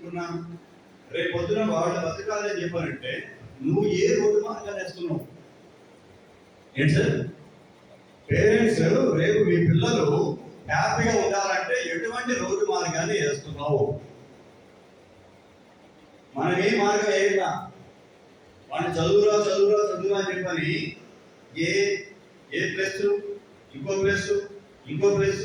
అనుకుంటున్నా? రేపు పొద్దున వాళ్ళు బతకాలని చెప్పానంటే నువ్వు ఏ రోడ్డు మార్గాన్ని వేస్తున్నావు? ఏంటి సార్? పేరెంట్స్ రేపు మీ పిల్లలు హ్యాపీగా ఉండాలంటే ఎటువంటి రోడ్డు మార్గాన్ని వేస్తున్నావు? మనం ఏ మార్గం వేయగా వాడిని చదువురా చదువురా చదువురా అని చెప్పని ఏ ప్లస్ ఇంకో ప్లస్ ఇంకో ప్లస్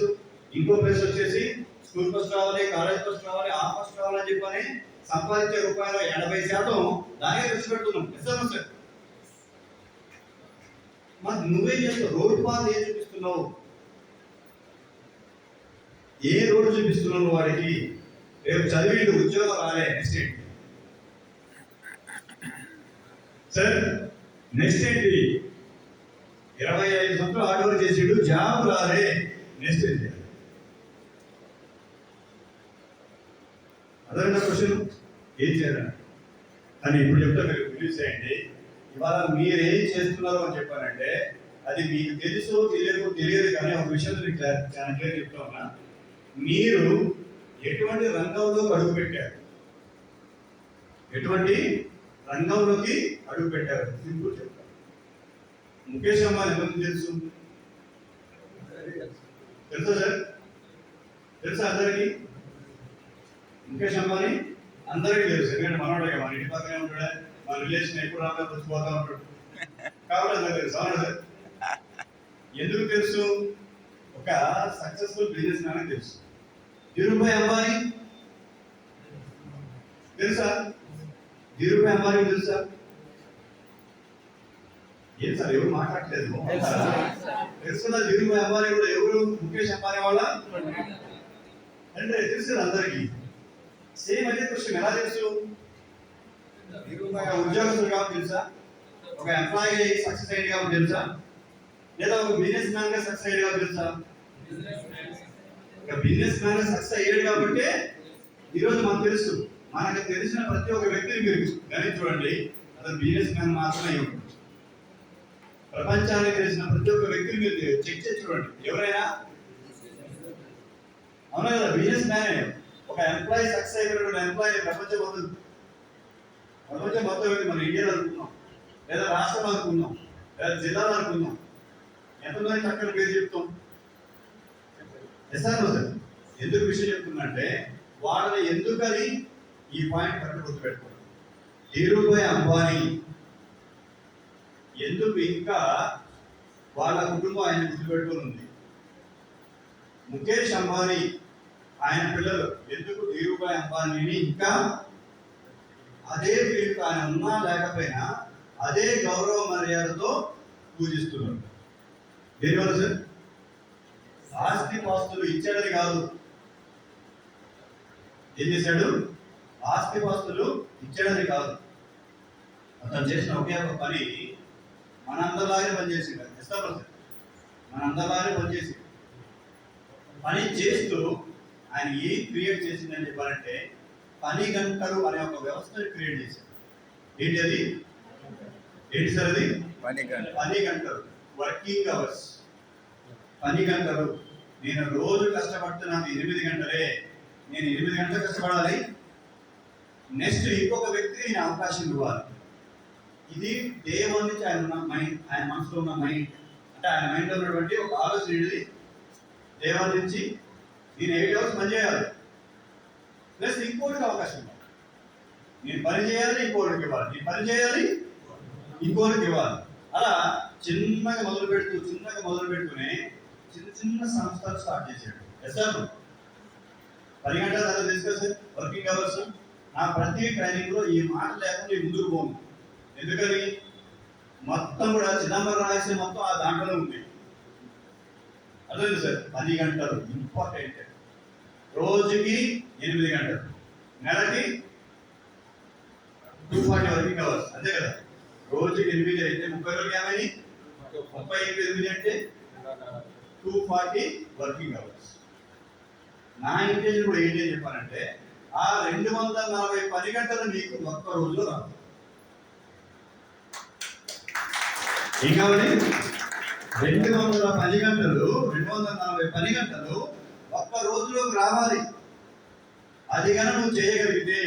ఇంకో ప్లస్ వచ్చేసి స్కూల్ ఫస్ట్ రావాలి, కాలేజ్ ఫస్ట్ రావాలి, ఆ ఫస్ట్ రావాలని చెప్పని సంపాదించే రూపాయలు 80% దానికే ఖర్చు పెడుతున్నాం. నిజమా సార్? మరి నువ్వేం చేస్తావు? రోడ్డు పాత ఏం చూపిస్తున్నావు? ఏ రోడ్డు చూపిస్తున్నావు వాడికి? రేపు చదివి ఉద్యోగం రాలే నెక్స్ట్ ఏంటి సార్? నెక్స్ట్ ఏంటి? 25 సంవత్సరాలు హార్డ్ వర్క్ చేసాడు, జాబ్ రాలే, నెక్స్ట్ ఏంటి? అదనంగా క్వశ్చన్ ఏం చేయాలని. కానీ ఇప్పుడు చెప్తా, మీరు బిలీవ్ చేయండి. ఇవాళ మీరేం చేస్తున్నారో అని చెప్పానంటే అది మీకు తెలియదు కానీ ఒక విషయం చాలా క్లియర్ చెప్తా ఉన్నా. మీరు ఎటువంటి రంగంలో అడుగు పెట్టారు, ఎటువంటి రంగంలోకి అడుగు పెట్టారు? సింపుల్ చెప్తాను. ముఖేష్ అంబానీ ఎంతమంది తెలుసు? తెలుసా సార్? తెలుసా అందరికీ? ముఖేష్ అంబానీ అందరికీ తెలుసు. ఎందుకంటే మనోడే, మన ఇంటి పక్కనే ఉంటాడు, మన రిలేషన్ ఎప్పుడు రాగా వచ్చిపోతా ఉంటాడు కాబట్టి అందరికీ తెలుసు. అవునా సార్? ఎందుకు తెలుసు? ఒక సక్సెస్ఫుల్ బిజినెస్ మ్యాన్ తెలుసు. ధీరుభాయ్ అంబానీ తెలుసా? ధీరుభాయ్ అంబానీ తెలుసా? ఏం సార్ ఎవరు మాట్లాడలేదు? తెలుసుదా? ధీరుభాయ్ అంబానీ కూడా ఎవరు? ముఖేష్ అంబానీ వాళ్ళ అంటే తెలుసు అందరికీ. సేమ్ అదే క్వశ్చన్ ఎలా తెలుసు? ఒక ఉద్యోగస్తులు కాబట్టి తెలుసా? ఒక ఎంప్లాయీ సక్సెస్ అయ్యింది కాబట్టి తెలుసా? లేదా ఒక బిజినెస్ మ్యాన్ గా సక్సెస్ అయ్యాడు కాబట్టి తెలుసా? ఒక బిజినెస్ మ్యాన్ సక్సెస్ అయ్యాడు కాబట్టి ఈరోజు మనకు తెలుసు. మనకు తెలిసిన ప్రతి ఒక్క వ్యక్తిని మీరు గణించి చూడండి, అతను బిజినెస్ మ్యాన్ మాత్రమే అయ్యి ఉంటుంది. ప్రపంచానికి తెలిసిన ప్రతి ఒక్క వ్యక్తిని మీరు చెక్ చేసి చూడండి, ఎవరైనా అవునా కదా? Business man. ఒక ఎంప్లాయీ సక్సెస్ అయిపోయినటువంటి ఎంప్లాయీ ప్రపంచం మొత్తం మన ఇండియాలో అనుకున్నాం, లేదా రాష్ట్రంలో అనుకున్నాం, లేదా జిల్లాలో అనుకున్నాం, ఎంతమంది చక్కని పేరు చెప్తాం? సార్ ఎందుకు విషయం చెప్తున్నా అంటే వాళ్ళని ఎందుకని ఈ పాయింట్ కరెక్ట్ గుర్తుపెట్టుకోండి. ధీరుభాయ్ అంబానీ ఎందుకు ఇంకా వాళ్ళ కుటుంబం ఆయన గుర్తుపెట్టుకుని ఉంది. ముఖేష్ అంబానీ ఆయన పిల్లలు ఎందుకు ధీరుభాయ్ అంబానీని ఇంకా అదే ఫీల్డ్ ఆయన ఉన్నా లేకపోయినా అదే గౌరవ మర్యాదతో పూజిస్తున్నారు. దేనివల్ల సార్? ఆస్తి పాస్తులు ఇచ్చాడని కాదు. ఏం చేశాడు? ఆస్తి పాస్తులు ఇచ్చాడని కాదు. అతను చేసిన ఒకే ఒక పని మనందరిలాగే పనిచేసింది. ఇస్తాం సార్, మనందరిలాగే పనిచేసి పని చేస్తూ ఆయన ఏం క్రియేట్ చేసిందని చెప్పాలంటే పని గంటలు అనే ఒక వ్యవస్థను క్రియేట్ చేశారు. ఏంటి అది? ఏంటి సార్ అది? పని గంటలు, వర్కింగ్ అవర్స్. పని గంటలు. నేను రోజు కష్టపడుతున్నాను 8 గంటలే, నేను 8 గంటలు కష్టపడాలి, నెక్స్ట్ ఇంకొక వ్యక్తికి నేను అవకాశం ఇవ్వాలి. ఇది డే 1 నుంచి ఆయన మైండ్, ఆయన మనసులో ఉన్న మైండ్, అంటే ఆయన మైండ్లో ఉన్నటువంటి ఒక ఆలోచన. ఇది డే 1 నుంచి నేను 8 అవర్స్ పని చేయాలి, ప్లస్ ఇంకోటికి అవకాశం ఇవ్వాలి. నేను పని చేయాలి, ఇంకోటికి ఇవ్వాలి, నేను పని చేయాలి, ఇంకోటికి ఇవ్వాలి. అలా చిన్నగా మొదలు పెట్టుకుని చిన్న సంస్థలు స్టార్ట్ చేశాడు. సార్ 10 గంటల దాకా తెలుసు సార్ వర్కింగ్ అవర్స్. నా ప్రతి ట్రైనింగ్ లో ఈ మాట లేకుండా ముందుకు పోను. ఎందుకని? మొత్తం కూడా చిదంబరం రాసిన మొత్తం ఆ దాంట్లోనే ఉంది. అదే సార్ 10 గంటలు ఇంపార్టెంట్. రోజుకి 8 గంటలు, నెలకి 240 వర్కింగ్ అవర్స్. అంతే కదా? రోజుకి 8 అయితే 30 రోజులు ఏమని 38 అంటే 240 వర్కింగ్ అవర్స్. నా ఇంటెన్షన్ కూడా ఏంటి అని చెప్పానంటే ఆ 240 పని గంటలు మీకు ఒక్క రోజులో రాదు. ఏం కావాలి? 210 గంటలు, 240 పని గంటలు ఒక్క రోజులోకి రావాలి. అది కనుక నువ్వు చేయగలిగితే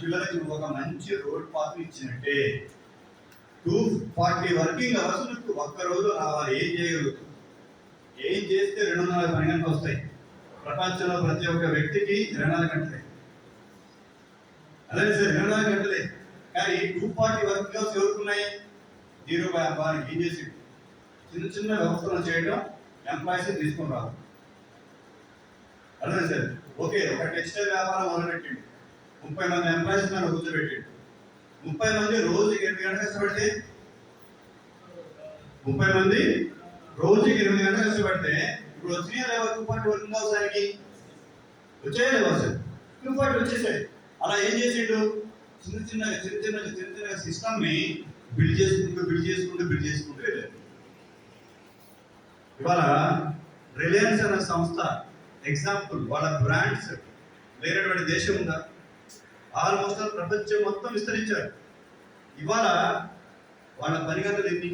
పిల్లలకి నువ్వు ఒక మంచి రోడ్ పాత్ ఇచ్చినట్టే 240 వర్కింగ్ అవర్స్ నువ్వు ఒక్క రోజు రావాలి. ఏం చేయగలుగుతావు? ఏం చేస్తే 240 పని గంటలు వస్తాయి? ప్రపంచంలో ప్రతి ఒక్క వ్యక్తికి 24 గంటలే. అదే సార్ 24 గంటలే. కానీ 240 వర్కింగ్ అవర్స్ ఎవరుకున్నాయి? ధీరుభాయ్ అంబానీ ఏం చేసి చిన్న చిన్న వ్యవస్థలు చేయడం, ఎంప్లాయీస్ తీసుకుని రావు. అదే సార్ ఓకే, ఒక టెక్స్టైల్ వ్యాపారం మొదలుపెట్టిండు, 30 మంది ఎంప్లాయీస్ నన్ను కూర్చోబెట్టిండు. 30 మంది రోజుకి 8 గంటలు కష్టపడితే 30 మంది రోజుకి 8 గంటలు కష్టపడితే ఇప్పుడు వచ్చినాయా లేవా 240 వర్కింగ్ అవర్స్? ఆయనకి వచ్చాయా లేవా సార్? 240 వచ్చేసాయి. అలా ఏం చేసిండు? చిన్న చిన్న సిస్టమ్ ని బిల్డ్ చేసుకుంటూ వెళ్ళారు. ఇవాళ రిలయన్స్ అనే సంస్థ ఎగ్జాంపుల్, వాళ్ళ బ్రాండ్స్ లేనటువంటి దేశం ఉందా? ఆల్మోస్ట్ ప్రపంచం మొత్తం విస్తరించారు. ఇవాళ వాళ్ళ పని గంటలు ఎన్ని?